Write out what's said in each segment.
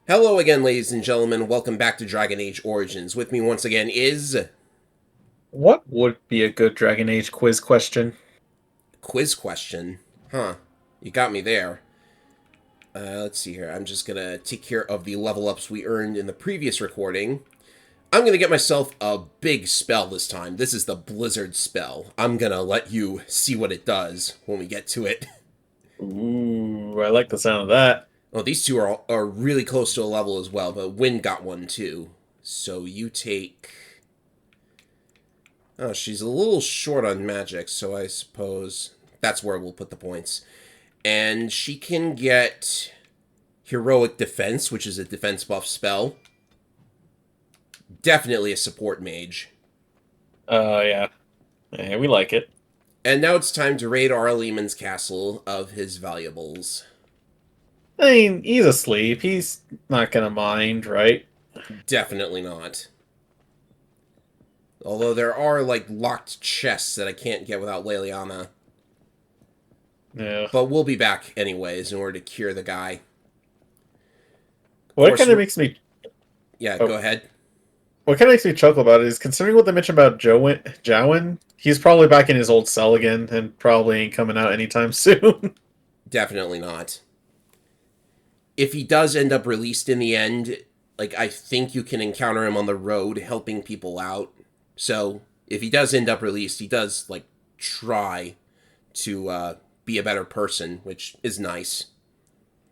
Hello again, ladies and gentlemen. Welcome back to Dragon Age Origins. With me once again is What would be a good Dragon Age quiz question? quiz question. Huh? You got me there. Let's see here. I'm just gonna take care of the level ups we earned in the previous recording. I'm gonna get myself a big spell this time. This is the Blizzard spell. I'm gonna let you see what it does when we get to it. Ooh, I like the sound of that. Oh, these two are really close to a level as well, but Wind got one too. So you take. Oh, she's a little short on magic, so I suppose that's where we'll put the points. And she can get Heroic Defense, which is a defense buff spell. Definitely a support mage. Yeah. Yeah, we like it. And now it's time to raid Arlemon's castle of his valuables. I mean, he's asleep. He's not gonna mind, right? Definitely not. Although there are, like, locked chests that I can't get without Leliana. Yeah. But we'll be back anyways in order to cure the guy. Of What course, kind of makes me yeah, oh, go ahead. what kind of makes me chuckle about it is considering what they mentioned about Jowen, he's probably back in his old cell again and probably ain't coming out anytime soon. Definitely not. If he does end up released in the end, like, I think you can encounter him on the road helping people out. So if he does end up released, he does, like, try to be a better person, which is nice.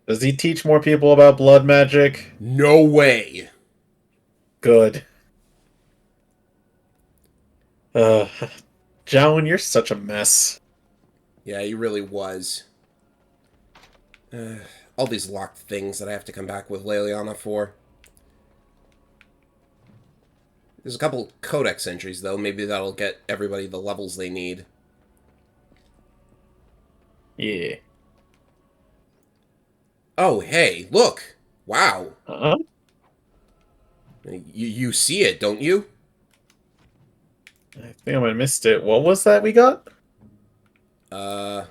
Does he teach more people about blood magic? No way. Good. Uh, Jowen, you're such a mess. Yeah, he really was. All these locked things that I have to come back with Leliana for. There's a couple codex entries, though. Maybe that'll get everybody the levels they need. Yeah. Oh, hey, look! Wow. Huh? You see it, don't you? I think I might have missed it. What was that we got? Uh,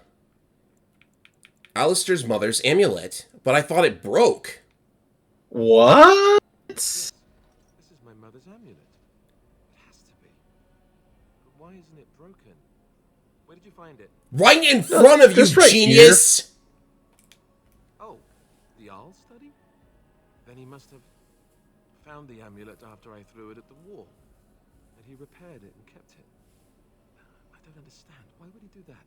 Alistair's mother's amulet. But I thought it broke. What? This is my mother's amulet. It has to be. But why isn't it broken? Where did you find it? Right in front of you, Just right here. genius! Oh, the Arl study? Then he must have found the amulet after I threw it at the wall. And he repaired it and kept it. I don't understand. Why would he do that?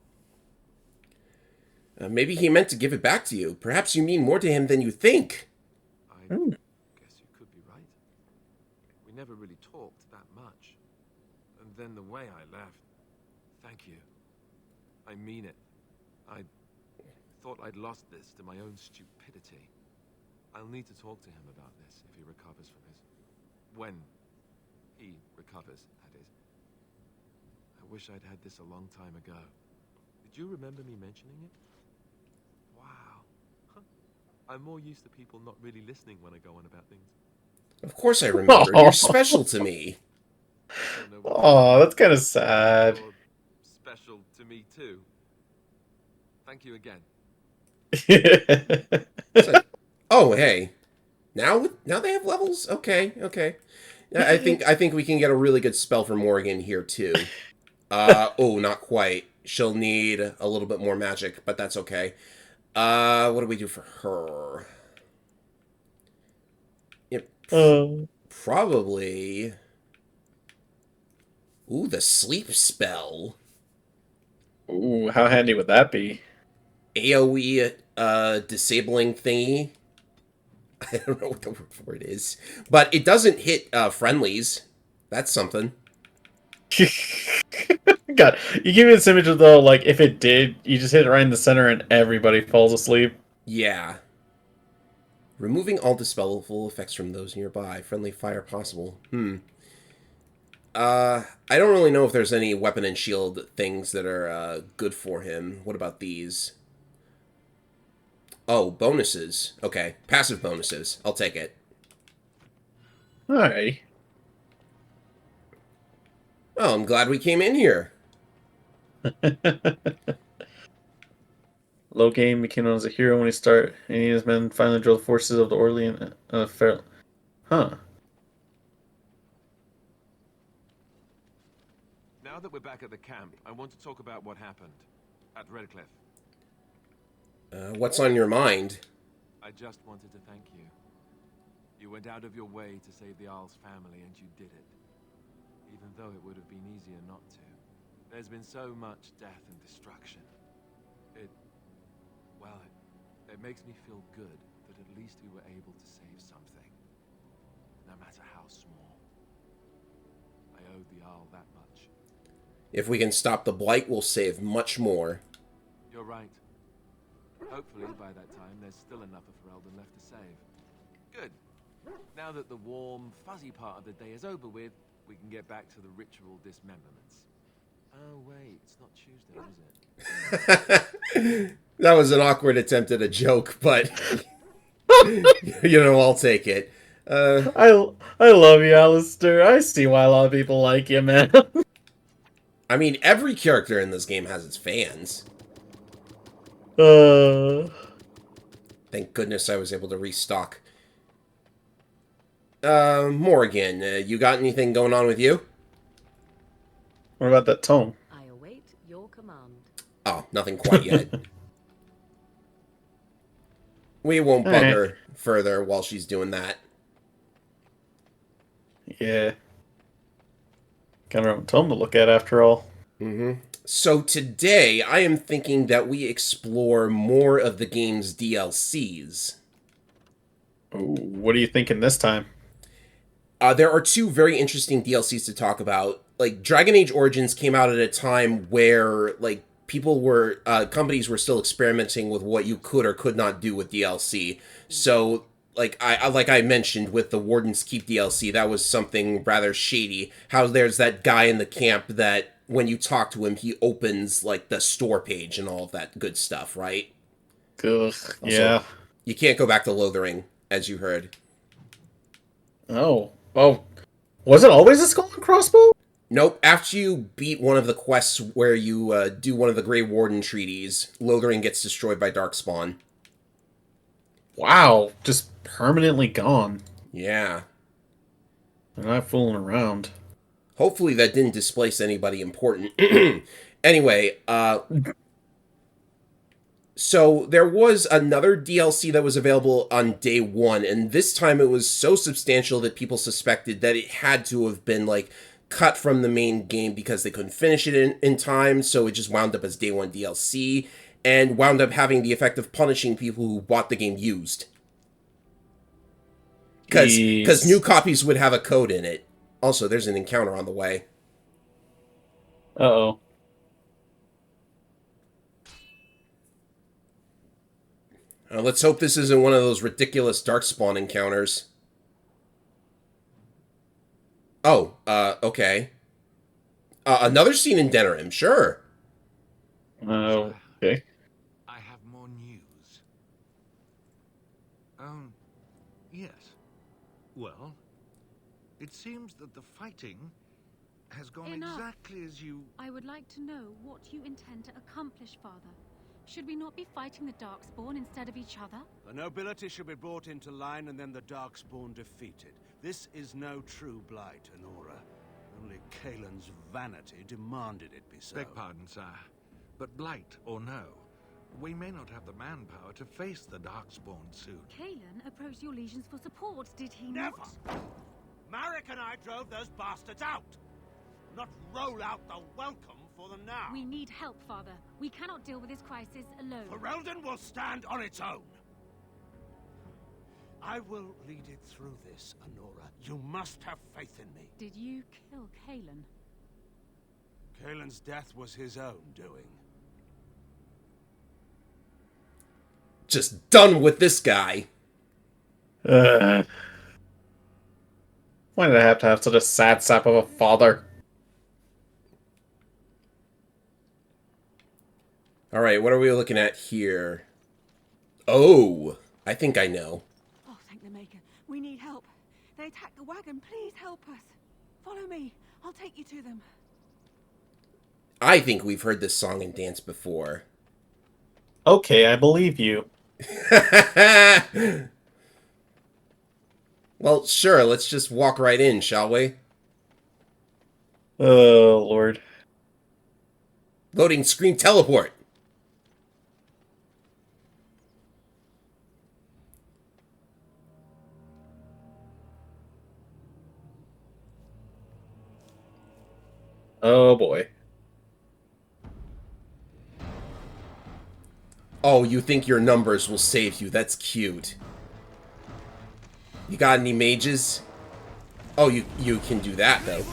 Maybe he meant to give it back to you. Perhaps you mean more to him than you think. I Hmm. guess you could be right. We never really talked that much. And then the way I left. Thank you. I mean it. I thought I'd lost this to my own stupidity. I'll need to talk to him about this if he recovers from his... When he recovers, that is. I wish I'd had this a long time ago. Did you remember me mentioning it? Wow. Huh. I'm more used to people not really listening when I go on about things. Of course I remember. You're special to me. I don't know what to Oh, say. that's kind of sad. You're special to me too. Thank you again. It's like, oh, hey. Now they have levels? Okay, okay. Yeah, I think we can get a really good spell from Morrigan here too. Oh, not quite. She'll need a little bit more magic, but that's okay. What do we do for her? Yeah, Oh. probably. Ooh, the sleep spell. Ooh, how handy would that be? AoE disabling thingy. I don't know what the word for it is. But it doesn't hit friendlies. That's something. God, you give me this image of though, like if it did, you just hit it right in the center and everybody falls asleep. Yeah. Removing all dispellable effects from those nearby. Friendly fire possible. I don't really know if there's any weapon and shield things that are good for him. What about these? Oh, bonuses. Okay, passive bonuses. I'll take it. Alright. Oh, I'm glad we came in here. Low game became known as a hero when he started, and he and his men finally drove the forces of the Orlean. Huh. Now that we're back at the camp, I want to talk about what happened at Redcliffe. What's on your mind? I just wanted to thank you. You went out of your way to save the Isle's family, and you did it. Even though it would have been easier not to. There's been so much death and destruction. It makes me feel good that at least we were able to save something. No matter how small. I owed the Isle that much. If we can stop the Blight, we'll save much more. You're right. Hopefully, by that time, there's still enough of Ferelden left to save. Good. Now that the warm, fuzzy part of the day is over with, we can get back to the ritual dismemberments. Oh, wait, it's not Tuesday, is it? That was an awkward attempt at a joke, but you know, I'll take it. I love you, Alistair. I see why a lot of people like you, man. I mean, every character in this game has its fans. Thank goodness I was able to restock. Morgan, you got anything going on with you? What about that tome? I await your command. Oh, nothing quite yet. We won't bug Alright. her further while she's doing that. Yeah. Kind of a tome to look at after all. So today, I am thinking that we explore more of the game's DLCs. Ooh, what are you thinking this time? There are two very interesting DLCs to talk about. Like, Dragon Age Origins came out at a time where, like, people were, companies were still experimenting with what you could or could not do with DLC. So, like I mentioned with the Warden's Keep DLC, that was something rather shady. How there's that guy in the camp that, when you talk to him, he opens, like, the store page and all of that good stuff, right? Ugh, yeah. You can't go back to Lothering, as you heard. Oh. Was it always a skull and crossbow? Nope, after you beat one of the quests where you do one of the Grey Warden treaties, Lothering gets destroyed by Darkspawn. Wow, just permanently gone. Yeah. They're not fooling around. Hopefully that didn't displace anybody important. Anyway, so there was another DLC that was available on day one, and this time it was so substantial that people suspected that it had to have been, like, cut from the main game because they couldn't finish it in time, so it just wound up as day one DLC, and wound up having the effect of punishing people who bought the game used. Because new copies would have a code in it. Also, there's an encounter on the way. Uh-oh. Let's hope this isn't one of those ridiculous Darkspawn encounters. Oh, okay. Another scene in Denerim, sure. Okay. I have more news. Yes. Well, it seems that the fighting has gone Enough. exactly as you... I would like to know what you intend to accomplish, Father. Should we not be fighting the Darkspawn instead of each other? The nobility should be brought into line and then the Darkspawn defeated. This is no true blight, Honora. Only Kaelin's vanity demanded it be so. Beg pardon, sire. But blight or no, we may not have the manpower to face the Darkspawn soon. Kaelin approached your legions for support, did he Never! not? Marek and I drove those bastards out! Not roll out the welcome for them now! We need help, Father. We cannot deal with this crisis alone. Ferelden will stand on its own! I will lead it through this, Honora. You must have faith in me. Did you kill Kaelin? Kaelin's death was his own doing. Just done with this guy. Why did I have to have such a sad sap of a father? Alright, what are we looking at here? Oh, I think I know. Oh, thank the Maker. We need help. They attacked the wagon. Please help us. Follow me. I'll take you to them. I think we've heard this song and dance before. Okay, I believe you. Well, sure, let's just walk right in, shall we? Oh, Lord. Loading screen teleport. Oh, boy. Oh, you think your numbers will save you. That's cute. You got any mages? Oh, you can do that, though.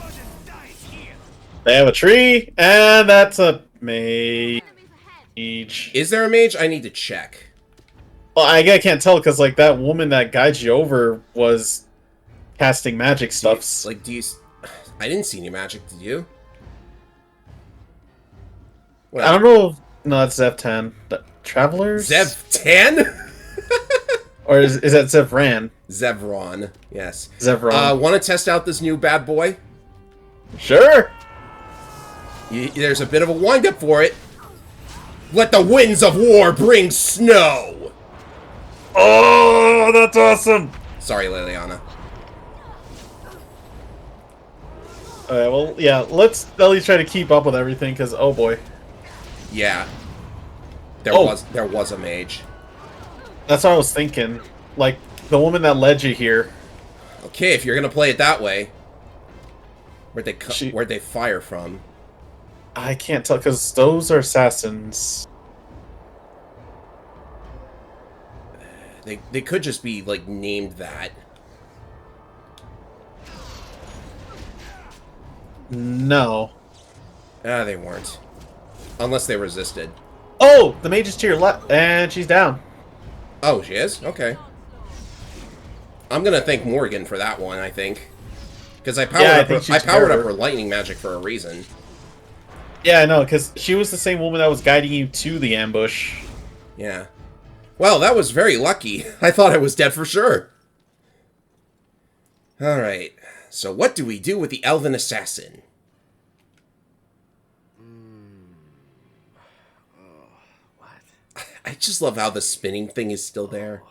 They have a tree, and that's a mage. Is there a mage? I need to check. Well, I can't tell, because, like, that woman that guides you over was casting magic stuffs. Do you... I didn't see any magic, did you? What? I don't know. No, that's Zev10. Travelers? Zev 10? Or is that Zevran? Zevron, yes. Zevron. Want to test out this new bad boy? Sure! There's a bit of a wind-up for it. Let the winds of war bring snow! Oh, that's awesome! Sorry, Liliana. Alright, well, yeah, let's at least try to keep up with everything, because, oh boy. Yeah. There was a mage. That's what I was thinking. Like, the woman that led you here. Okay, if you're gonna play it that way. Where'd they fire from? I can't tell, because those are assassins. They could just be, like, named that. No. They weren't. Unless they resisted. Oh! The mage is to your left, and she's down. Oh, she is? Okay. I'm gonna thank Morgan for that one, I think. Because I powered up her lightning magic for a reason. Yeah, I know, because she was the same woman that was guiding you to the ambush. Yeah. Well, that was very lucky. I thought I was dead for sure. Alright. So what do we do with the Elven Assassin? What? I just love how the spinning thing is still there.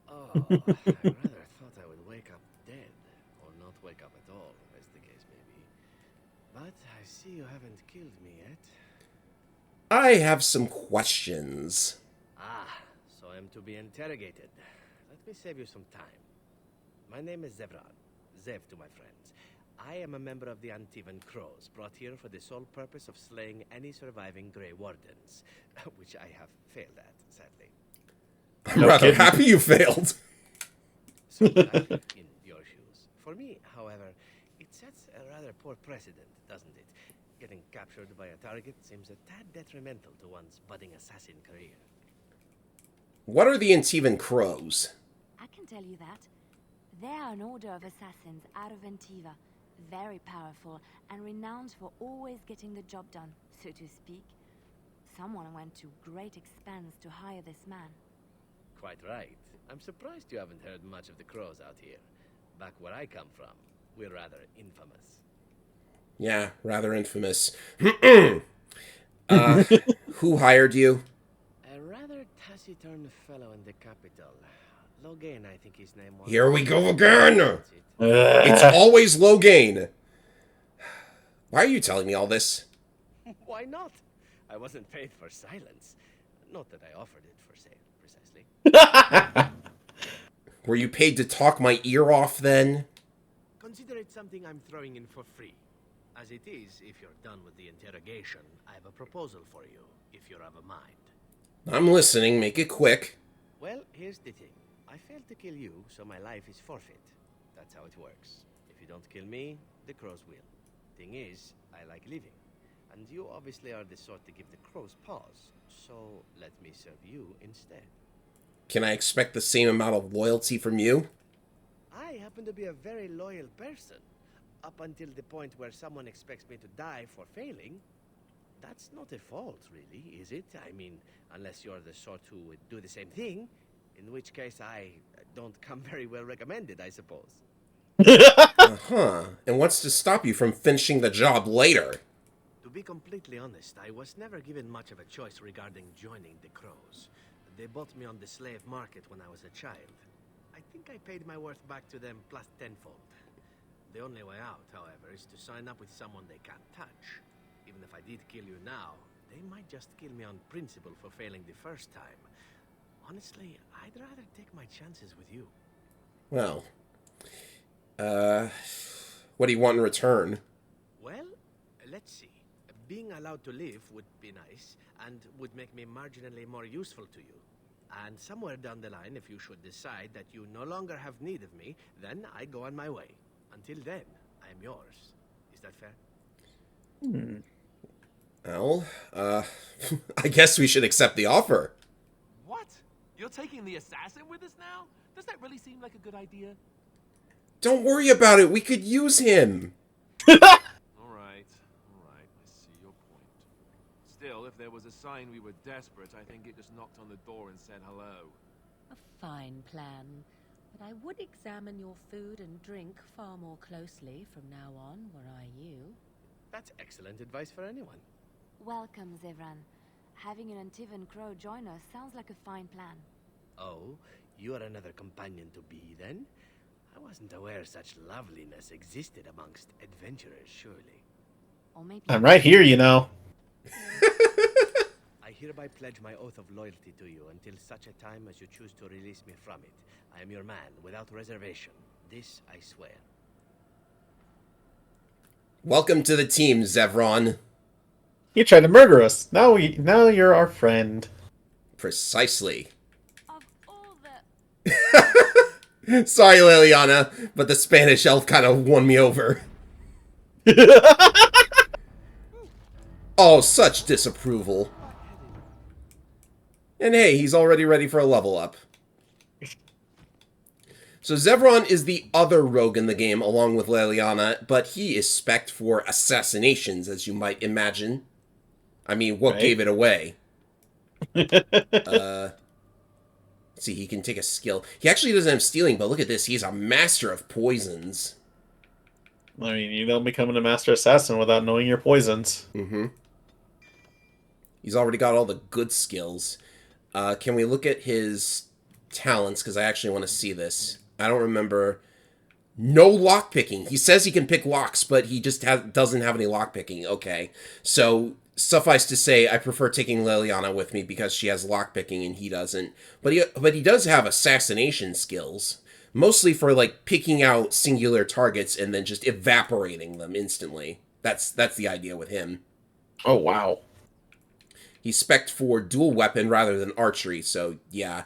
Oh, I rather thought I would wake up dead, or not wake up at all, as the case may be. But I see you haven't killed me yet. I have some questions. Ah, so I'm to be interrogated. Let me save you some time. My name is Zevran. Zev to my friends. I am a member of the Antivan Crows, brought here for the sole purpose of slaying any surviving Grey Wardens, which I have failed at, sadly. I'm rather happy you failed. So, in your shoes. For me, however, it sets a rather poor precedent, doesn't it? Getting captured by a target seems a tad detrimental to one's budding assassin career. What are the Antivan Crows? I can tell you that. They are an order of assassins out of Antiva, very powerful and renowned for always getting the job done, so to speak. Someone went to great expense to hire this man. Quite right. I'm surprised you haven't heard much of the Crows out here. Back where I come from, we're rather infamous. Yeah, rather infamous. Who hired you? A rather taciturn fellow in the capital. Logain, I think his name was. Here we go again! It's always Logain. Why are you telling me all this? Why not? I wasn't paid for silence. Not that I offered it for sale, precisely. Were you paid to talk my ear off then? Consider it something I'm throwing in for free. As it is, if you're done with the interrogation, I have a proposal for you, if you're of a mind. I'm listening, make it quick. Well, here's the thing. I failed to kill you, so my life is forfeit. That's how it works. If you don't kill me, the crows will. Thing is, I like living. And you obviously are the sort to give the crows pause. So let me serve you instead. Can I expect the same amount of loyalty from you? I happen to be a very loyal person. Up until the point where someone expects me to die for failing. That's not a fault, really, is it? I mean, unless you're the sort who would do the same thing. In which case, I don't come very well recommended, I suppose. Uh-huh. And what's to stop you from finishing the job later? To be completely honest, I was never given much of a choice regarding joining the Crows. They bought me on the slave market when I was a child. I think I paid my worth back to them plus tenfold. The only way out, however, is to sign up with someone they can't touch. Even if I did kill you now, they might just kill me on principle for failing the first time. Honestly, I'd rather take my chances with you. Well, what do you want in return? Well, let's see. Being allowed to live would be nice, and would make me marginally more useful to you. And somewhere down the line, if you should decide that you no longer have need of me, then I go on my way. Until then, I am yours. Is that fair? Well, I guess we should accept the offer. What? You're taking the assassin with us now? Does that really seem like a good idea? Don't worry about it. We could use him. All right. I see your point. Still, if there was a sign we were desperate, I think it just knocked on the door and said hello. A fine plan. But I would examine your food and drink far more closely from now on, were I you. That's excellent advice for anyone. Welcome, Zevran. Having an Antivan Crow join us sounds like a fine plan. Oh, you are another companion to be, then? I wasn't aware such loveliness existed amongst adventurers, surely. Or maybe I'm right here, you know. I hereby pledge my oath of loyalty to you until such a time as you choose to release me from it. I am your man, without reservation. This I swear. Welcome to the team, Zevron. You tried to murder us. Now you're our friend. Precisely. of all the... Sorry, Liliana, but the Spanish elf kind of won me over. Oh, such disapproval. And hey, he's already ready for a level up. So Zevron is the other rogue in the game, along with Liliana, but he is spec'd for assassinations, as you might imagine. I mean, what Right. gave it away? Let's see, he can take a skill. He actually doesn't have stealing, but look at this. He's a master of poisons. I mean, you don't become a master assassin without knowing your poisons. Mm-hmm. He's already got all the good skills. Can we look at his talents? Because I actually want to see this. I don't remember. No lockpicking. He says he can pick locks, but he just doesn't have any lockpicking. Okay. So, suffice to say, I prefer taking Liliana with me because she has lockpicking and he doesn't. But he does have assassination skills. Mostly for, like, picking out singular targets and then just evaporating them instantly. That's the idea with him. Oh, wow. He's spec'd for dual weapon rather than archery, so yeah.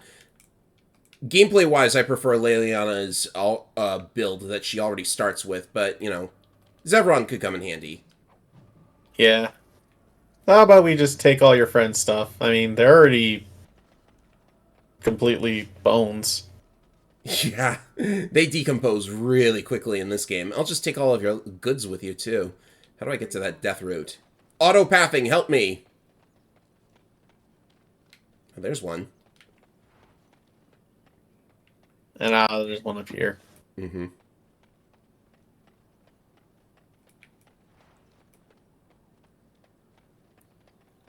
Gameplay-wise, I prefer Liliana's build that she already starts with, but, you know, Zevron could come in handy. Yeah. How about we just take all your friends' stuff? I mean, they're already completely bones. Yeah, they decompose really quickly in this game. I'll just take all of your goods with you, too. How do I get to that death route? Autopathing, help me! Oh, there's one. And there's one up here. Mm-hmm.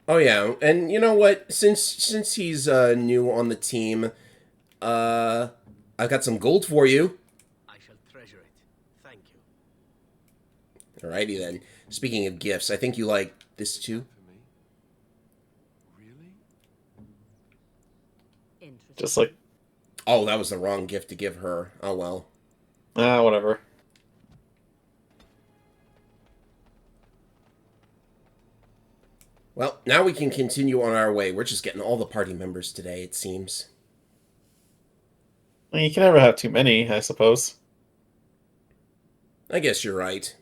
Oh yeah, and you know what? Since he's new on the team, I've got some gold for you. I shall treasure it. Thank you. Alrighty then. Speaking of gifts, I think you like this too. For me? Really? Interesting. Just like, Oh, that was the wrong gift to give her. Oh well. whatever. Well, now we can continue on our way. We're just getting all the party members today, it seems. Well, you can never have too many, I suppose. I guess you're right.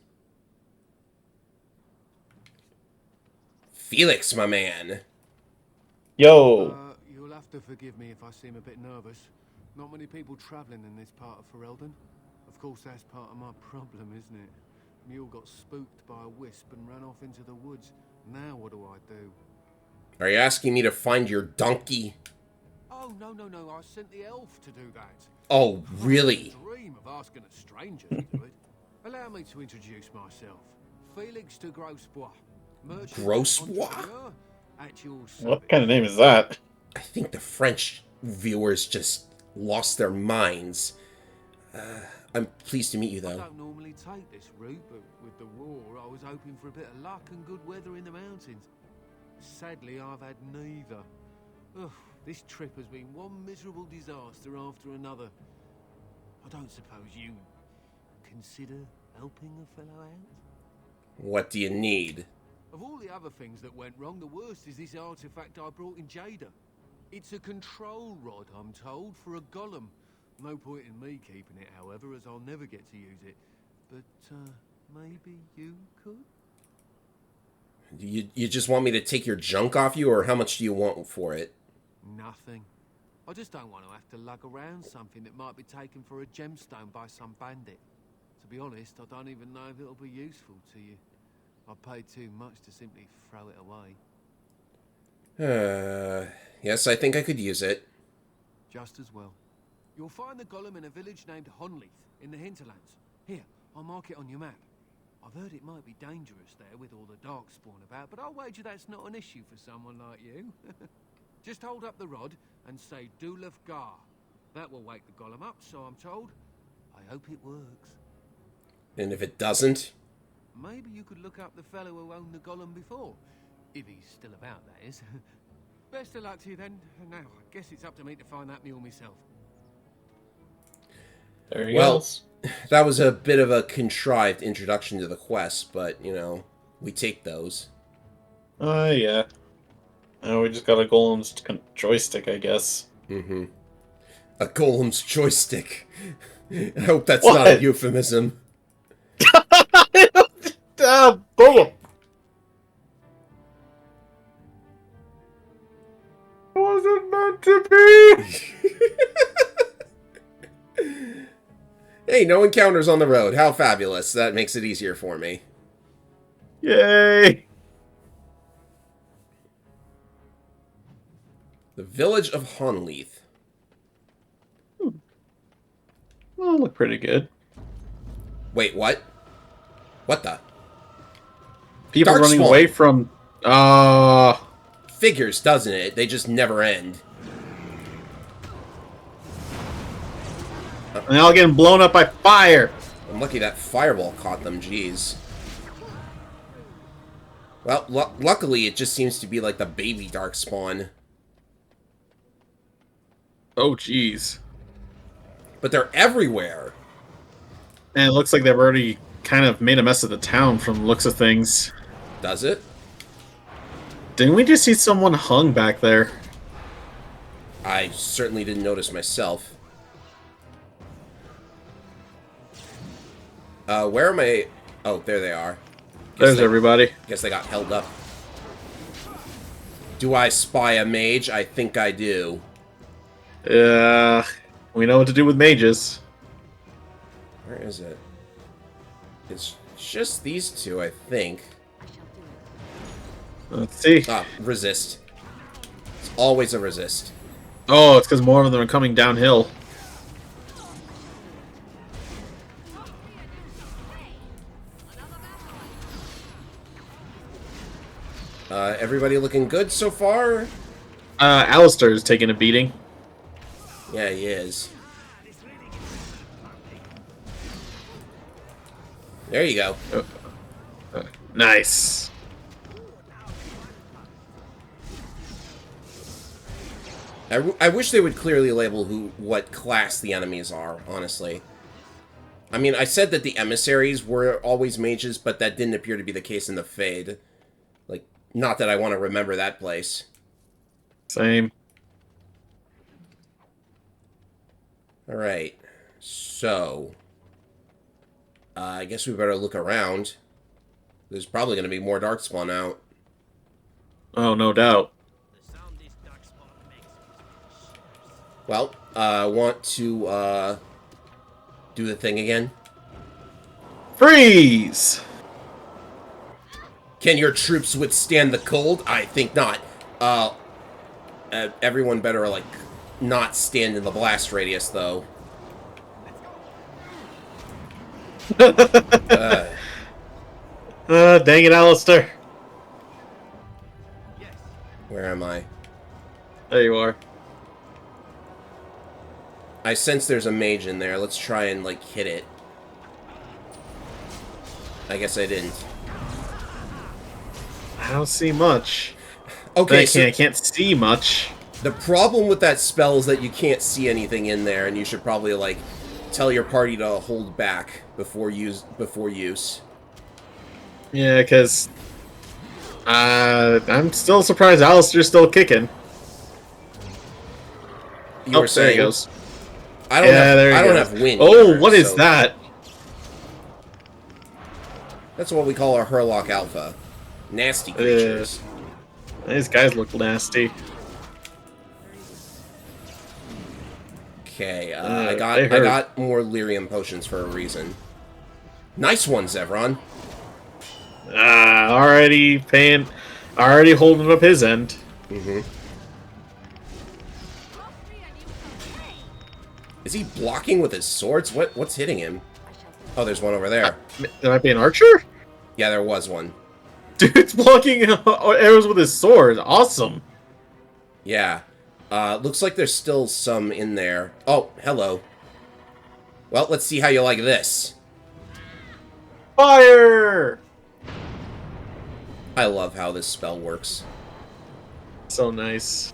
Felix, my man. Yo! You'll have to forgive me if I seem a bit nervous. Not many people travelling in this part of Ferelden. Of course, that's part of my problem, isn't it? Mule got spooked by a wisp and ran off into the woods. Now what do I do? Are you asking me to find your donkey? Oh, no. I sent the elf to do that. Oh, really? Dream of asking a stranger to do it. Allow me to introduce myself. Felix de Grosbois. Gross bois? What kind of name is that? I think the French viewers just lost their minds. I'm pleased to meet you, I though. don't normally take this route, but with the war, I was hoping for a bit of luck and good weather in the mountains. Sadly, I've had neither. Ugh, this trip has been one miserable disaster after another. I don't suppose you consider helping a fellow out? What do you need? Of all the other things that went wrong, the worst is this artifact I brought in Jada. It's a control rod, I'm told, for a golem. No point in me keeping it, however, as I'll never get to use it. But, maybe you could? You just want me to take your junk off you, or how much do you want for it? Nothing. I just don't want to have to lug around something that might be taken for a gemstone by some bandit. To be honest, I don't even know if it'll be useful to you. I paid too much to simply throw it away. Yes, I think I could use it. Just as well. You'll find the golem in a village named Honleith, in the hinterlands. Here, I'll mark it on your map. I've heard it might be dangerous there with all the darkspawn about, but I'll wager that's not an issue for someone like you. Just hold up the rod and say Dulav Gar. That will wake the golem up, so I'm told. I hope it works. And if it doesn't? Maybe you could look up the fellow who owned the golem before. If he's still about, that is. Best of luck to you then. Now, I guess it's up to me to find that mule myself. There he Well, goes. that was a bit of a contrived introduction to the quest, but, you know, we take those. Yeah. Oh, we just got a golem's joystick, I guess. Mm-hmm. A golem's joystick. I hope that's not a euphemism. Boom! Wasn't meant to be! Hey, no encounters on the road. How fabulous. That makes it easier for me. Yay! The village of Honleith. Well, look pretty good. Wait, what? What the? People running Darkspawn. away from... Figures, doesn't it? They just never end. And they're all getting blown up by fire! I'm lucky that fireball caught them, jeez. Well, luckily it just seems to be like the baby Darkspawn. Oh, jeez. But they're everywhere. And it looks like they've already kind of made a mess of the town from the looks of things. Does it? Didn't we just see someone hung back there? I certainly didn't notice myself. Where am I? Oh, there they are. There's everybody. Guess they got held up. Do I spy a mage? I think I do. We know what to do with mages. Where is it? It's just these two, I think. Let's see. Ah, resist. It's always a resist. Oh, it's because more of them are coming downhill. Everybody looking good so far? Alistair is taking a beating. Yeah, he is. There you go. Nice. I wish they would clearly label what class the enemies are, honestly. I mean, I said that the emissaries were always mages, but that didn't appear to be the case in the Fade. Like, not that I want to remember that place. Same. Alright. So... I guess we better look around. There's probably going to be more Darkspawn out. Oh, no doubt. Well, I want to, do the thing again. Freeze! Can your troops withstand the cold? I think not. Everyone better, like, not stand in the blast radius, though. Dang it, Alistair. Where am I? There you are. I sense there's a mage in there. Let's try and, like, hit it. I guess I didn't. I don't see much. Okay, I can't see much. The problem with that spell is that you can't see anything in there, and you should probably, like, tell your party to hold back before use. Yeah, because I'm still surprised Alistair's still kicking. You were saying, there he goes. I don't have wind. Oh, either, what is so that? That's what we call our Herlock Alpha. Nasty creatures. These guys look nasty. Okay, I got more lyrium potions for a reason. Nice one, Zevron. Already holding up his end. Mm-hmm. Is he blocking with his swords? What's hitting him? Oh, there's one over there. There might be an archer? Yeah, there was one. Dude's blocking arrows with his sword. Awesome. Yeah. Looks like there's still some in there. Oh, hello. Well, let's see how you like this. Fire! I love how this spell works. So nice.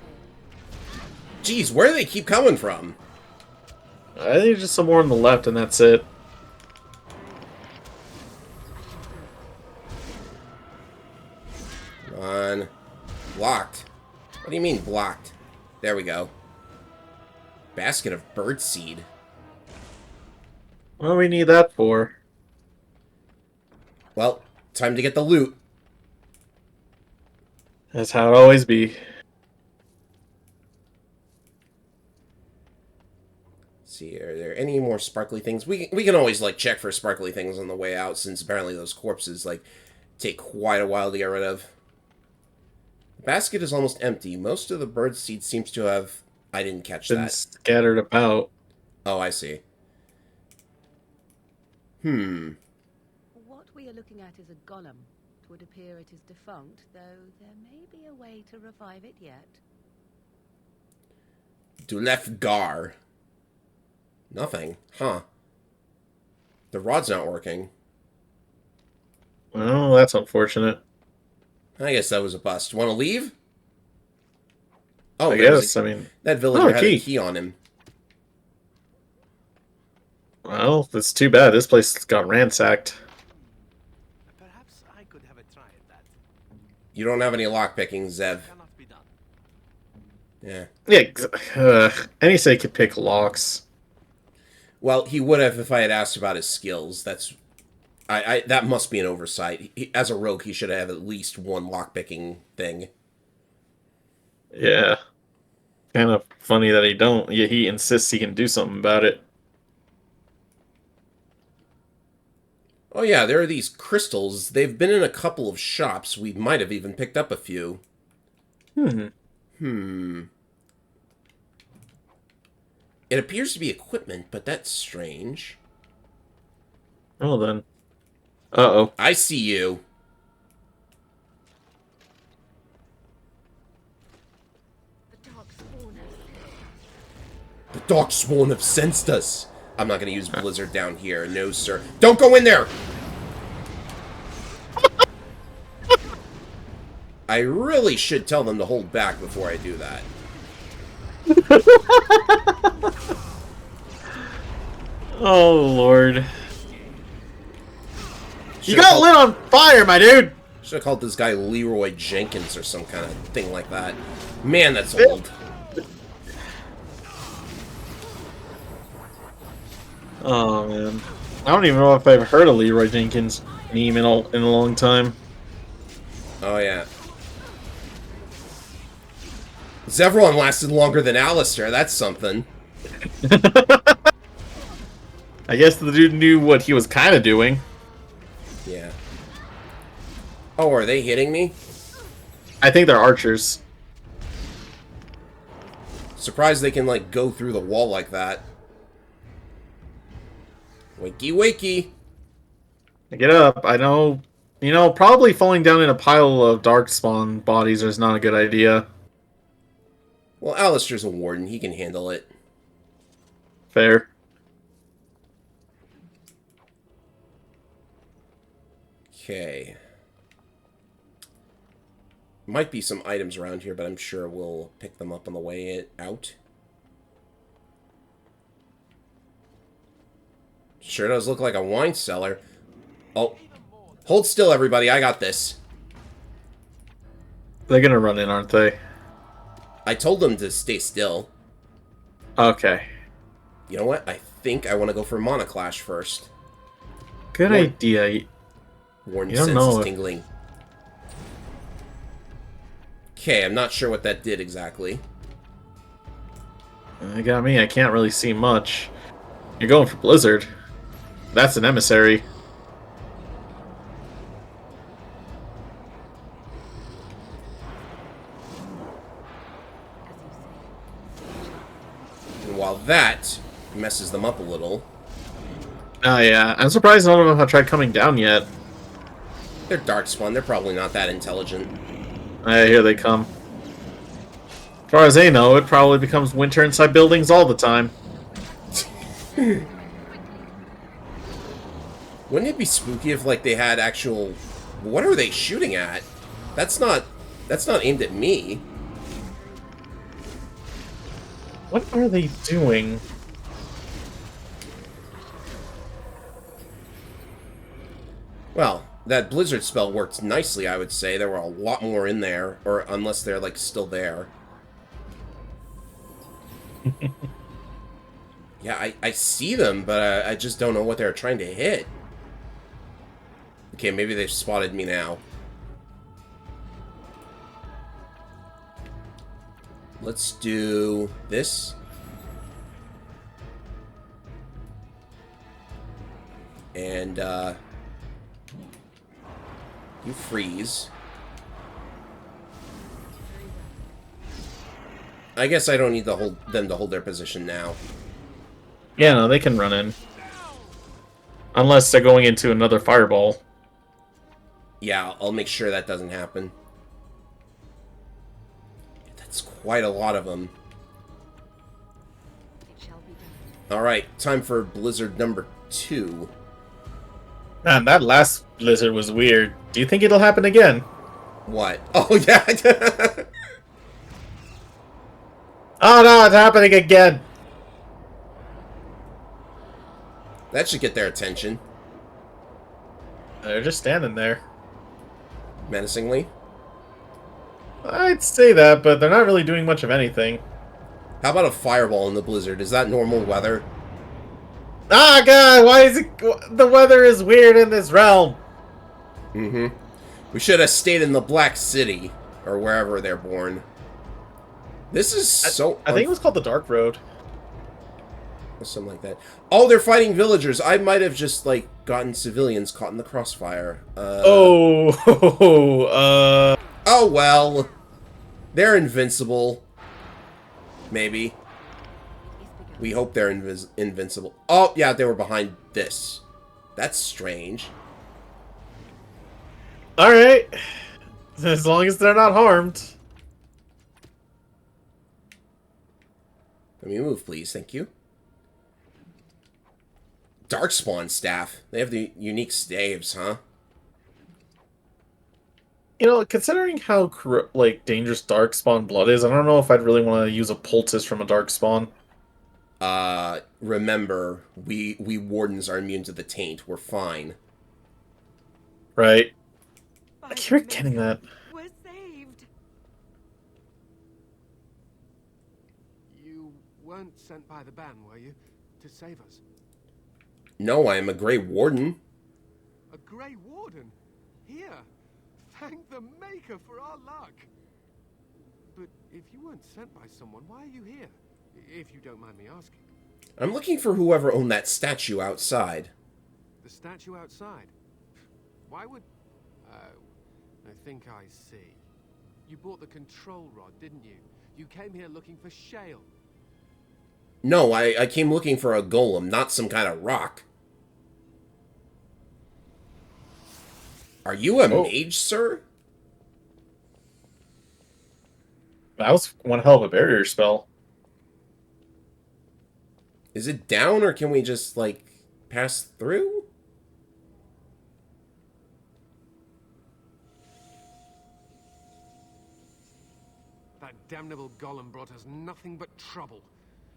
Jeez, where do they keep coming from? I think just some more on the left and that's it. Come on. Blocked. What do you mean blocked? There we go. Basket of birdseed. What do we need that for? Well, time to get the loot. That's how it always be. Let's see, are there any more sparkly things? We can always, like, check for sparkly things on the way out, since apparently those corpses, like, take quite a while to get rid of. The basket is almost empty. Most of the birdseed seems to have... I didn't catch Been that. scattered about. Oh, I see. What we are looking at is a golem. It would appear it is defunct, though there may be a way to revive it yet. Dulefgar. Nothing. Huh. The rod's not working. Well, that's unfortunate. I guess that was a bust. Want to leave? Oh, I guess, I mean... That villager had a key on him. Well, that's too bad. This place got ransacked. Perhaps I could have a try at that. You don't have any lockpicking, Zev. Cannot be done. Yeah. Yeah, any could pick locks. Well, he would have if I had asked about his skills. That's... that must be an oversight. As a rogue, he should have at least one lockpicking thing. Yeah. Kind of funny that he don't. Yeah, he insists he can do something about it. Oh yeah, there are these crystals. They've been in a couple of shops. We might have even picked up a few. It appears to be equipment, but that's strange. Oh, then. Uh-oh. I see you. The Darkspawn have sensed us. I'm not going to use Blizzard down here. No, sir. Don't go in there! I really should tell them to hold back before I do that. Oh, Lord. You got lit on fire, my dude! Should have called this guy Leroy Jenkins or some kind of thing like that. Man, that's old. Oh, man. I don't even know if I've heard a Leroy Jenkins meme in a long time. Oh, yeah. Zevron lasted longer than Alistair. That's something. I guess the dude knew what he was kind of doing. Yeah. Oh, are they hitting me? I think they're archers. Surprised they can, like, go through the wall like that. Wakey, wakey. Get up. I know. You know, probably falling down in a pile of darkspawn bodies is not a good idea. Well, Alistair's a warden. He can handle it. Fair. Okay. Might be some items around here, but I'm sure we'll pick them up on the way out. Sure does look like a wine cellar. Oh. Hold still, everybody. I got this. They're gonna run in, aren't they? I told them to stay still. Okay. You know what? I think I want to go for Monoclash first. Good idea. Warden You don't senses know. tingling. Okay, I'm not sure what that did exactly. You got me. I can't really see much. You're going for Blizzard. That's an emissary. And while that messes them up a little, Oh yeah, I'm surprised none of them have tried coming down yet. they're Darkspawn. They're probably not that intelligent. Here they come. As far as they know, it probably becomes winter inside buildings all the time. Wouldn't it be spooky if, like, they had actual... What are they shooting at? That's not aimed at me. What are they doing? Well, that Blizzard spell worked nicely, I would say. There were a lot more in there, or unless they're, like, still there. Yeah, I see them, but I just don't know what they're trying to hit. Okay, maybe they've spotted me now. Let's do this. And, you freeze. I guess I don't need them to hold their position now. Yeah, no, they can run in. Unless they're going into another fireball. Yeah, I'll make sure that doesn't happen. That's quite a lot of them. Alright, time for Blizzard number 2. Man, that last blizzard was weird. Do you think it'll happen again? What? Oh, yeah! Oh no, it's happening again! That should get their attention. They're just standing there. Menacingly. I'd say that, but they're not really doing much of anything. How about a fireball in the blizzard? Is that normal weather? Ah, God, why is it... The weather is weird in this realm. Mm-hmm. We should have stayed in the Black City, or wherever they're born. This is so... I think it was called the Dark Road. Something like that. Oh, they're fighting villagers. I might have just, like, gotten civilians caught in the crossfire. Oh, Oh, well. They're invincible. Maybe. We hope they're invincible. Oh, yeah, they were behind this. That's strange. Alright. As long as they're not harmed. Let me move, please. Thank you. Darkspawn staff. They have the unique staves, huh? You know, considering how, like, dangerous Darkspawn blood is, I don't know if I'd really want to use a poultice from a Darkspawn. Remember, we wardens are immune to the taint. We're fine. Right. I keep forgetting that. We're saved. You weren't sent by the ban, were you? To save us? No, I am a Grey Warden. A Grey Warden? Here? Thank the Maker for our luck. But if you weren't sent by someone, why are you here? If you don't mind me asking. I'm looking for whoever owned that statue outside. The statue outside? Why would... Oh, I think I see. You bought the control rod, didn't you? You came here looking for shale. No, I came looking for a golem, not some kind of rock. Are you a mage, sir? That was one hell of a barrier spell. Is it down, or can we just, like, pass through? That damnable golem brought us nothing but trouble.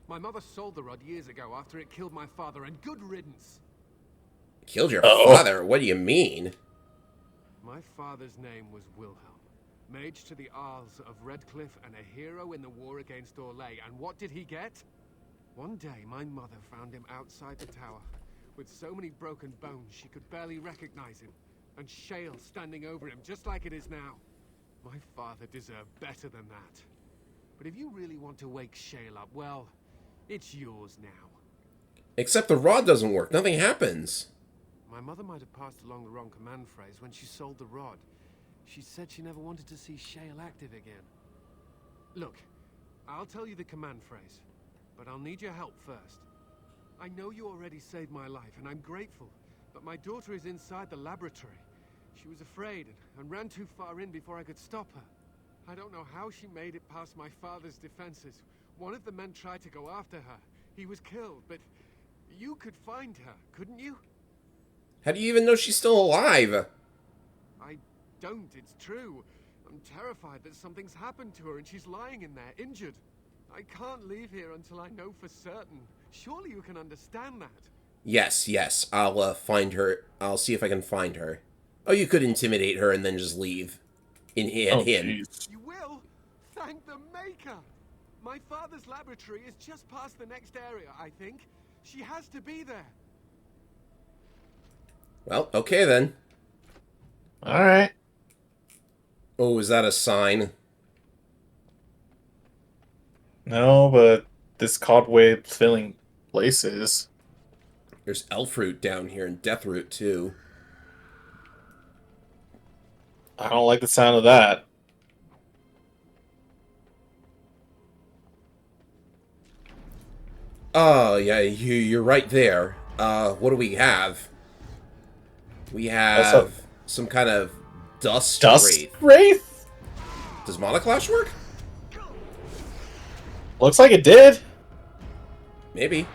My mother sold the rod years ago after it killed my father, and good riddance. Killed your Uh-oh. father? What do you mean? My father's name was Wilhelm, mage to the Isles of Redcliffe and a hero in the war against Orlais. And what did he get? One day, my mother found him outside the tower, with so many broken bones she could barely recognize him, and shale standing over him, just like it is now. My father deserved better than that. But if you really want to wake Shale up, well, it's yours now. Except the rod doesn't work. Nothing happens. My mother might have passed along the wrong command phrase when she sold the rod. She said she never wanted to see Shale active again. Look, I'll tell you the command phrase, but I'll need your help first. I know you already saved my life, and I'm grateful, but my daughter is inside the laboratory. She was afraid and ran too far in before I could stop her. I don't know how she made it past my father's defenses. One of the men tried to go after her. He was killed, but you could find her, couldn't you? How do you even know she's still alive? I don't, it's true. I'm terrified that something's happened to her and she's lying in there, injured. I can't leave here until I know for certain. Surely you can understand that. Yes. I'll find her. I'll see if I can find her. Oh, you could intimidate her and then just leave. In him. Jeez. You will? Thank the Maker! My father's laboratory is just past the next area, I think. She has to be there. Well, okay then. Alright. Oh, is that a sign? No, but this cobweb filling places. There's Elfroot down here and Deathroot too. I don't like the sound of that. Oh, yeah, you're right there. What do we have? We have some kind of dust wraith. Wraith? Does Monoclash work? Looks like it did. Maybe.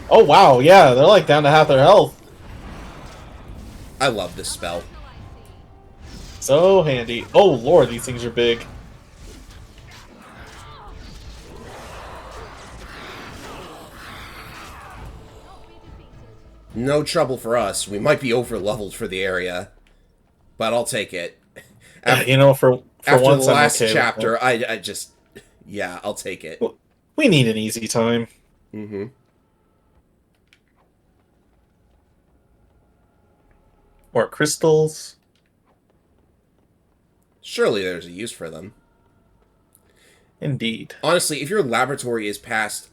Oh wow, yeah, they're like down to half their health. I love this spell. So handy. Oh lord, these things are big. No trouble for us. We might be over-leveled for the area, but I'll take it. You know, for After once, the I'm last okay with chapter, that. I just... Yeah, I'll take it. We need an easy time. Mm-hmm. More crystals. Surely there's a use for them. Indeed. Honestly, if your laboratory is past,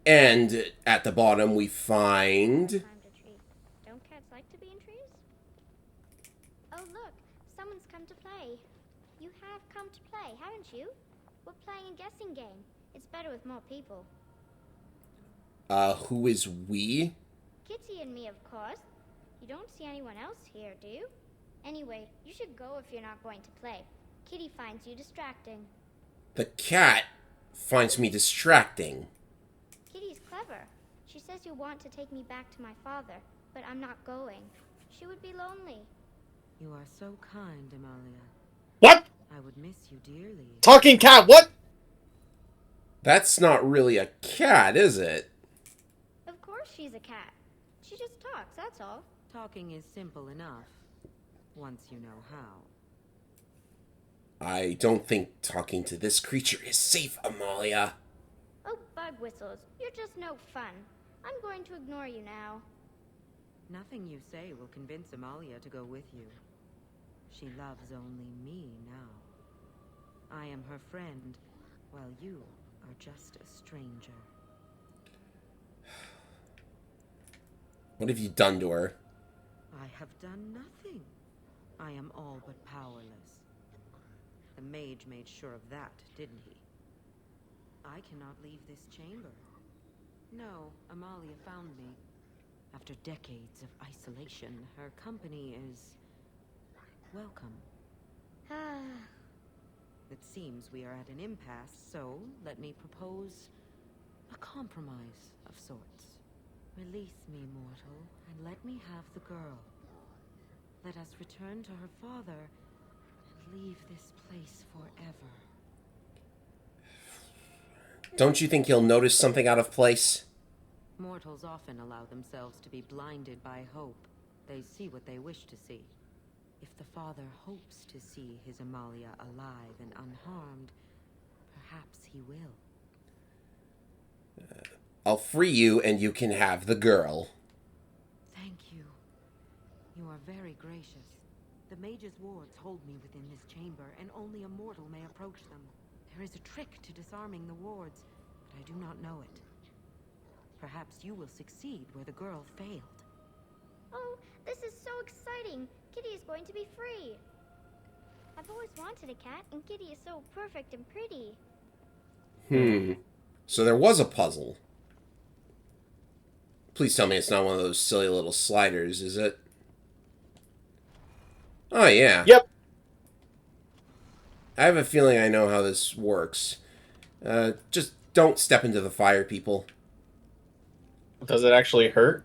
and at the bottom we find... Climbed a tree. Don't cats like to be in trees? Oh look, someone's come to play. You have come to play, haven't you? We're playing a guessing game. It's better with more people. Who is we? Kitty and me, of course. You don't see anyone else here, do you? Anyway, you should go if you're not going to play. Kitty finds you distracting. The cat finds me distracting. Kitty's clever. She says you want to take me back to my father, but I'm not going. She would be lonely. You are so kind, Amalia. What? I would miss you dearly. Talking cat, what? That's not really a cat, is it? Of course she's a cat. She just talks, that's all. Talking is simple enough, once you know how. I don't think talking to this creature is safe, Amalia. Oh, bug whistles. You're just no fun. I'm going to ignore you now. Nothing you say will convince Amalia to go with you. She loves only me now. I am her friend, while you are just a stranger. What have you done to her? I have done nothing. I am all but powerless. The mage made sure of that, didn't he? I cannot leave this chamber. No, Amalia found me. After decades of isolation, her company is welcome. It seems we are at an impasse, so let me propose a compromise of sorts. Release me, mortal, and let me have the girl. Let us return to her father and leave this place forever. Don't you think he'll notice something out of place? Mortals often allow themselves to be blinded by hope. They see what they wish to see. If the father hopes to see his Amalia alive and unharmed, perhaps he will. I'll free you and you can have the girl. Thank you. You are very gracious. The mage's wards hold me within this chamber, and only a mortal may approach them. There is a trick to disarming the wards, but I do not know it. Perhaps you will succeed where the girl failed. Oh, this is so exciting! Kitty is going to be free! I've always wanted a cat, and Kitty is so perfect and pretty. So there was a puzzle. Please tell me it's not one of those silly little sliders, is it? Oh, yeah. Yep. I have a feeling I know how this works. Just don't step into the fire, people. Does it actually hurt?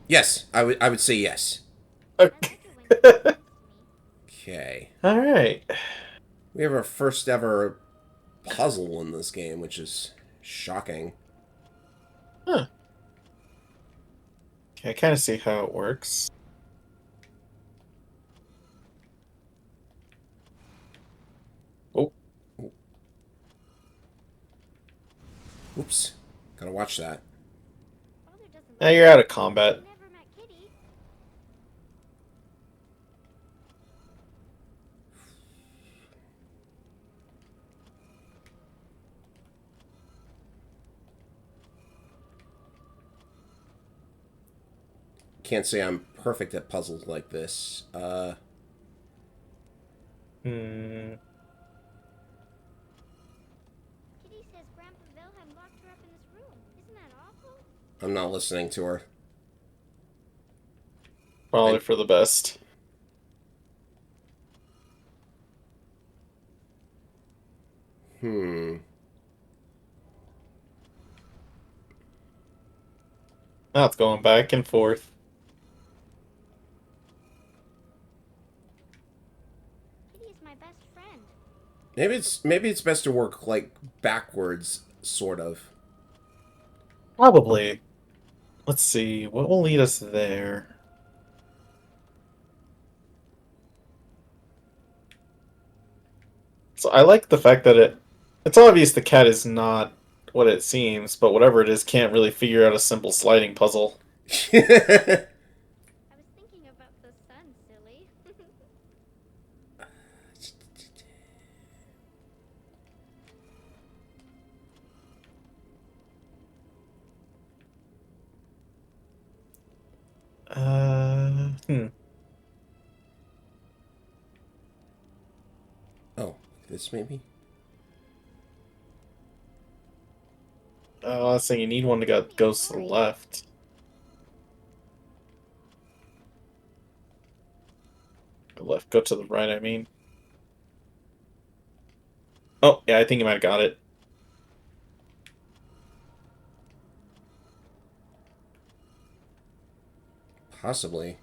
Yes, I would say yes. Okay. Okay. Alright. We have our first ever puzzle in this game, which is shocking. Huh. Okay, I kind of see how it works. Oh. Oops. Gotta watch that. Now you're out of combat. Never met Kitty. Can't say I'm perfect at puzzles like this. Hmm. Kitty says Grandpa Wilhelm locked her up in this room. Isn't that awful? I'm not listening to her. Probably for the best. Now it's going back and forth. Kitty is my best friend. Maybe it's best to work like backwards, sort of. Probably. Let's see. What will lead us there? So I like the fact that it's obvious the cat is not what it seems, but whatever it is can't really figure out a simple sliding puzzle. I was thinking about the sun, silly. Hmm. Oh, this maybe? I was saying you need one that goes to the left. Go to the right, I mean. Oh, yeah, I think you might have got it. Possibly.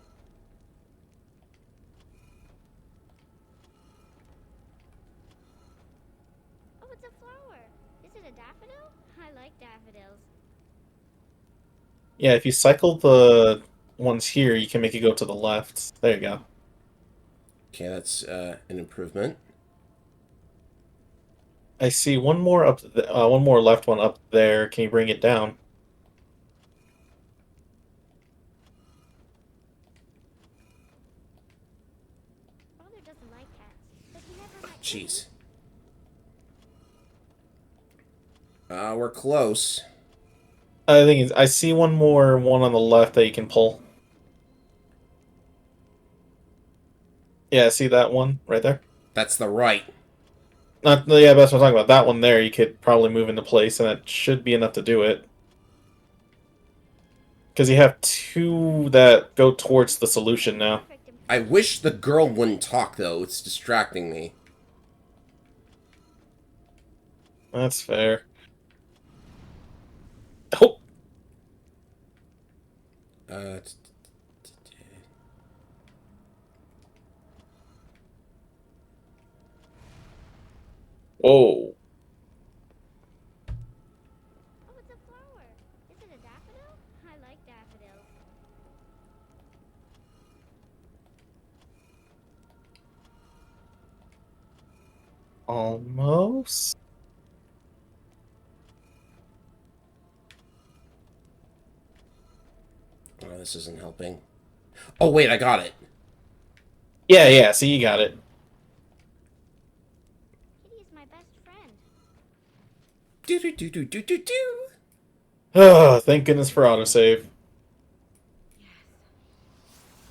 Oh, it's a flower. Is it a daffodil? I like daffodils. Yeah, if you cycle the ones here, you can make it go to the left. There you go. Okay, that's an improvement. I see one more one more left one up there. Can you bring it down? Father doesn't like cats, but he never met Jeez. We're close. I think I see one on the left that you can pull. Yeah, see that one right there? That's the right. Not yeah, that's what I'm talking about. That one there, you could probably move into place, and that should be enough to do it. Because you have two that go towards the solution now. Perfect and I wish the girl wouldn't talk, though. It's distracting me. That's fair. Oh! Uh, Whoa. Oh, it's a flower. Is it a daffodil? I like daffodils. Almost. oh, this isn't helping. Oh, wait, I got it. Yeah, see, you got it. Kitty is my best friend. Do-do-do-do-do-do-do. Oh, thank goodness for autosave. Yes.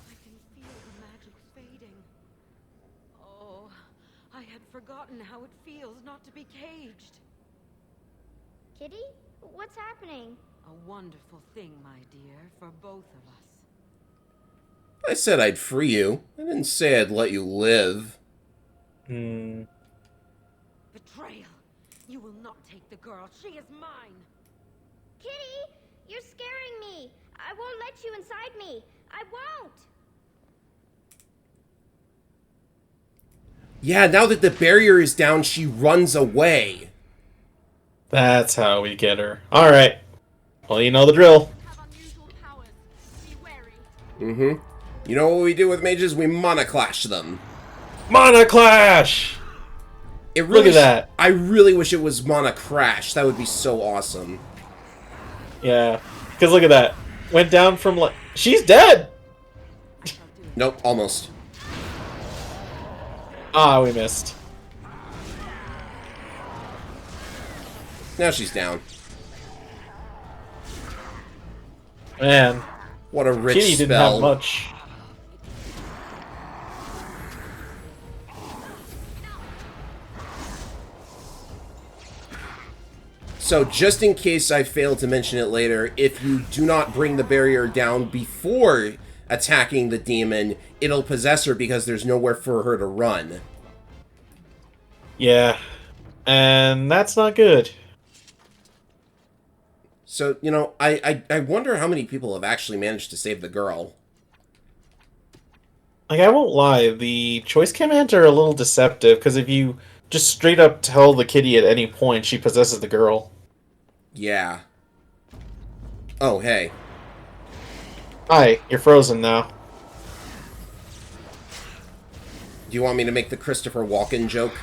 I can feel the magic fading. Oh, I had forgotten how it feels not to be caged. Kitty? What's happening? A wonderful thing, my dear, for both of us. I said I'd free you. I didn't say I'd let you live. Hmm. Betrayal! You will not take the girl. She is mine! Kitty! You're scaring me! I won't let you inside me! I won't! Yeah, now that the barrier is down, she runs away. That's how we get her. Alright. Well, you know the drill. Have unusual powers. Be wary. Mm-hmm. You know what we do with mages? We monoclash them. Monoclash! It really Look at that. I really wish it was monocrash. That would be so awesome. Yeah. Because look at that. Went down from like... She's dead! Nope, almost. Ah, we missed. Now she's down. Man. What a rich Kitty didn't spell. have much. So, just in case I fail to mention it later, if you do not bring the barrier down before attacking the demon, it'll possess her because there's nowhere for her to run. Yeah. And that's not good. So, you know, I wonder how many people have actually managed to save the girl. Like, I won't lie, the choice commands are a little deceptive, because if you just straight up tell the kitty at any point she possesses the girl. Yeah. Oh, hey. Hi, you're frozen now. Do you want me to make the Christopher Walken joke?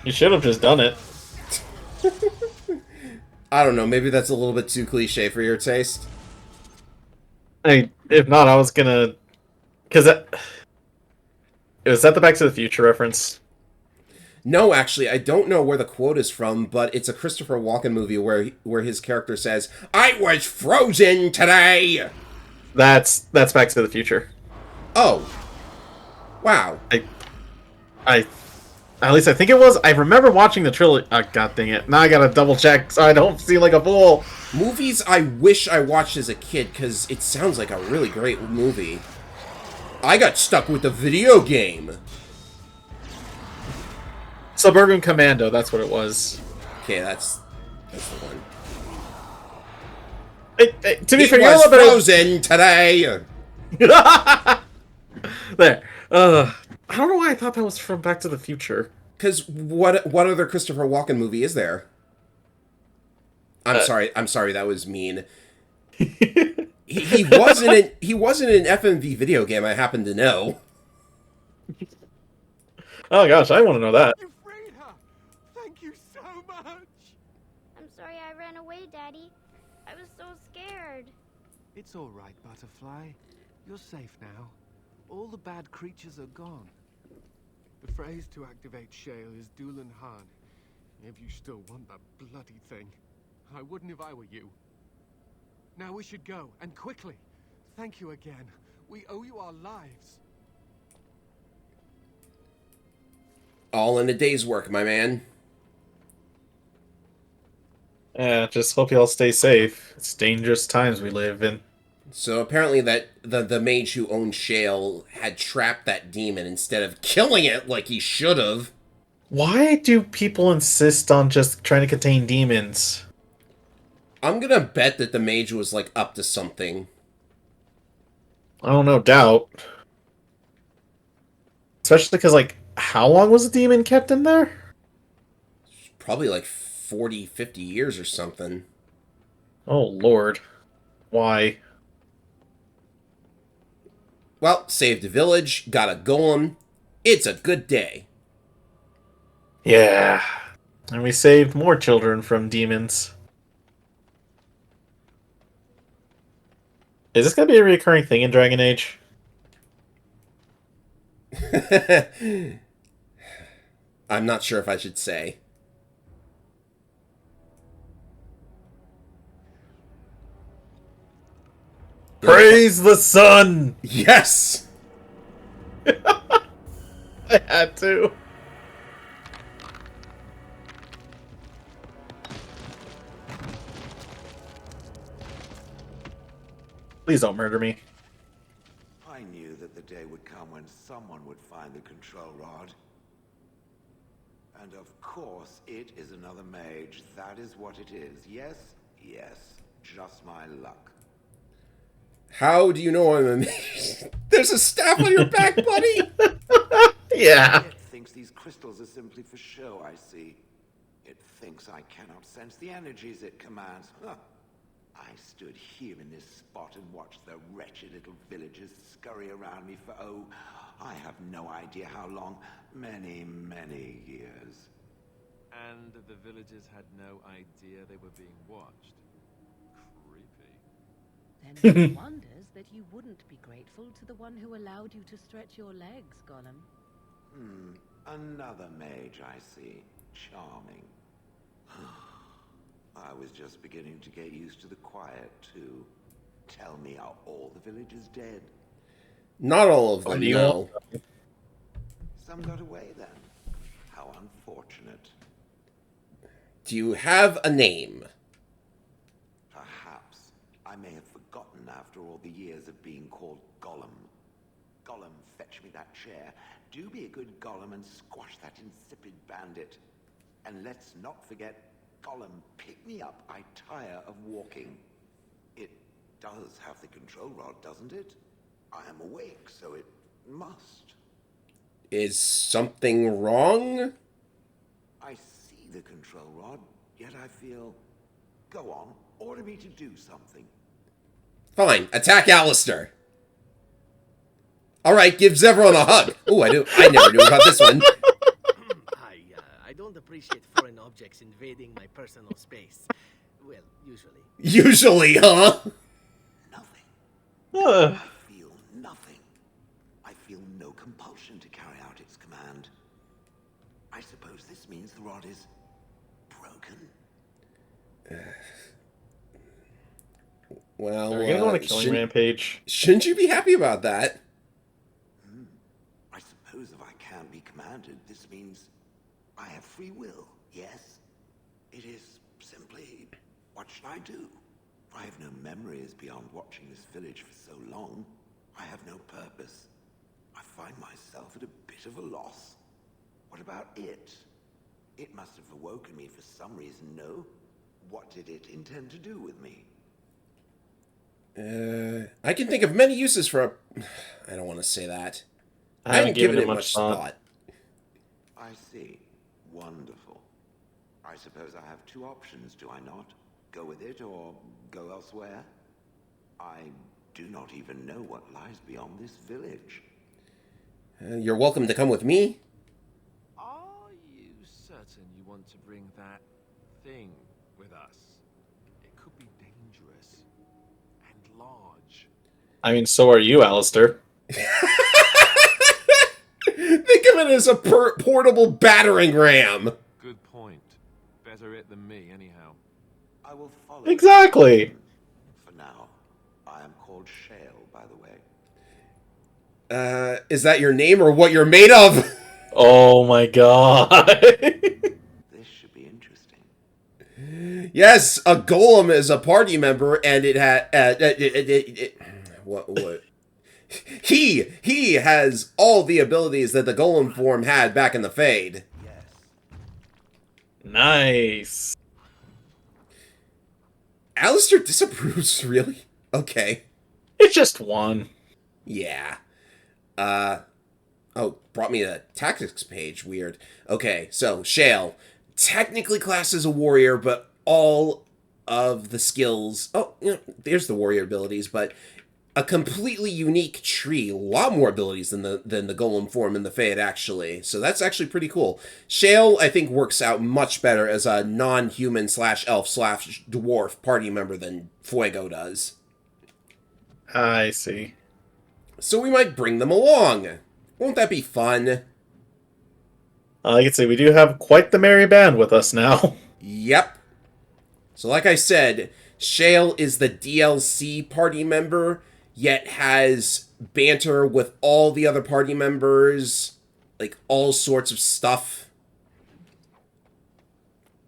You should have just done it. I don't know, maybe that's a little bit too cliche for your taste. If not, I was gonna... Because was that the Back to the Future reference? No, actually, I don't know where the quote is from, but it's a Christopher Walken movie where his character says, "I was frozen today!" That's Back to the Future. Oh. Wow. At least I think it was. I remember watching the trilogy. Oh, god dang it. Now I gotta double check so I don't seem like a fool. Movies I wish I watched as a kid, because it sounds like a really great movie. I got stuck with the video game. Suburban Commando, that's what it was. Okay, that's the one. To be fair, It you're a was little bit frozen today! There. I don't know why I thought that was from Back to the Future. Because what other Christopher Walken movie is there? I'm sorry, that was mean. he wasn't an FMV video game, I happen to know. Oh gosh, I want to know that. You freed her! Thank you so much! I'm sorry I ran away, Daddy. I was so scared. It's all right, Butterfly. You're safe now. All the bad creatures are gone. The phrase to activate Shale is Doolan Han. If you still want that bloody thing. I wouldn't if I were you. Now we should go, and quickly. Thank you again. We owe you our lives. All in a day's work, my man. Yeah, just hope y'all stay safe. It's dangerous times we live in. So apparently that the mage who owned Shale had trapped that demon instead of killing it like he should have. Why do people insist on just trying to contain demons? I'm gonna bet that the mage was like up to something. I don't know, doubt. Especially because, like, how long was the demon kept in there? Probably like 40, 50 years or something. Oh, Lord. Why? Well, saved a village, got a golem. It's a good day. Yeah. And we saved more children from demons. Is this gonna be a recurring thing in Dragon Age? I'm not sure if I should say. Praise the sun! Yes! I had to. Please don't murder me. I knew that the day would come when someone would find the control rod. And of course, it is another mage. That is what it is. Yes? Yes. Just my luck. How do you know I'm a mage? There's a staff on your back, buddy! Yeah. It thinks these crystals are simply for show, I see. It thinks I cannot sense the energies it commands. Huh. I stood here in this spot and watched the wretched little villagers scurry around me for, oh, I have no idea how long. Many, many years. And the villagers had no idea they were being watched. Creepy. Then it wonders that you wouldn't be grateful to the one who allowed you to stretch your legs, Gollum. Another mage, I see. Charming. I was just beginning to get used to the quiet, too. Tell me, are all the villagers dead? Not all of them, no. Some got away, then. How unfortunate. Do you have a name? Perhaps. I may have forgotten after all the years of being called Gollum. Gollum, fetch me that chair. Do be a good Gollum and squash that insipid bandit. And let's not forget, Gollum, pick me up. I tire of walking. It does have the control rod, doesn't it? I am awake, so it must. Is something wrong? I see the control rod, yet I feel... Go on, order me to do something. Fine, attack Alistair. Alright, give Zevron a hug. Ooh, I never knew about this one. I don't appreciate foreign objects invading my personal space. Well, usually. Usually, huh? Nothing. I feel nothing. I feel no compulsion to carry out its command. I suppose this means the rod is broken. Well, Are we gonna go on a killing rampage? Shouldn't you be happy about that? I suppose if I can't be commanded, this means I have free will, yes? It is simply, what should I do? I have no memories beyond watching this village for so long. I have no purpose. I find myself at a bit of a loss. What about it? It must have awoken me for some reason, no? What did it intend to do with me? I can think of many uses for a... I don't want to say that. I haven't given it much thought. I see. Wonderful. I suppose I have two options, do I not? Go with it or go elsewhere? I do not even know what lies beyond this village. You're welcome to come with me. Are you certain you want to bring that thing with us? It could be dangerous and large. I mean, so are you, Alistair. Think of it as a portable battering ram. Good point. Better it than me, anyhow. I will follow. Exactly. For now, I am called Shale, by the way. Is that your name or what you're made of? Oh my god. This should be interesting. Yes, a golem is a party member, and it had what he has all the abilities that the golem form had back in the Fade. Nice. Alistair disapproves, really? Okay. It's just one. Yeah. Oh, brought me a tactics page. Weird. Okay, so Shale, technically classed as a warrior, but all of the skills. Oh, there's the warrior abilities, but a completely unique tree. A lot more abilities than the golem form in the Fade, actually. So that's actually pretty cool. Shale, I think, works out much better as a non-human / elf / dwarf party member than Fuego does. I see. So we might bring them along. Won't that be fun? I can say we do have quite the merry band with us now. Yep. So like I said, Shale is the DLC party member, yet has banter with all the other party members, like all sorts of stuff.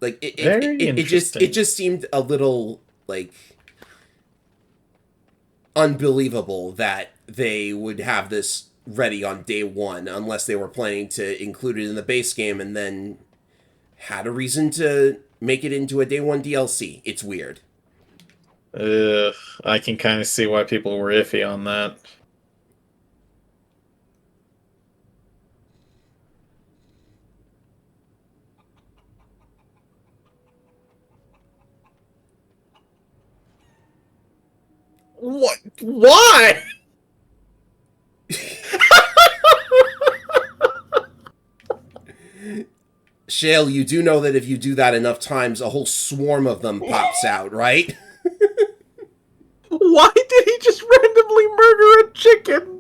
Like it just seemed a little like unbelievable that they would have this ready on day one, unless they were planning to include it in the base game and then had a reason to make it into a day one DLC. It's weird. I can kind of see why people were iffy on that. What? Why? Shale, you do know that if you do that enough times, a whole swarm of them pops out, right? Why did he just randomly murder a chicken?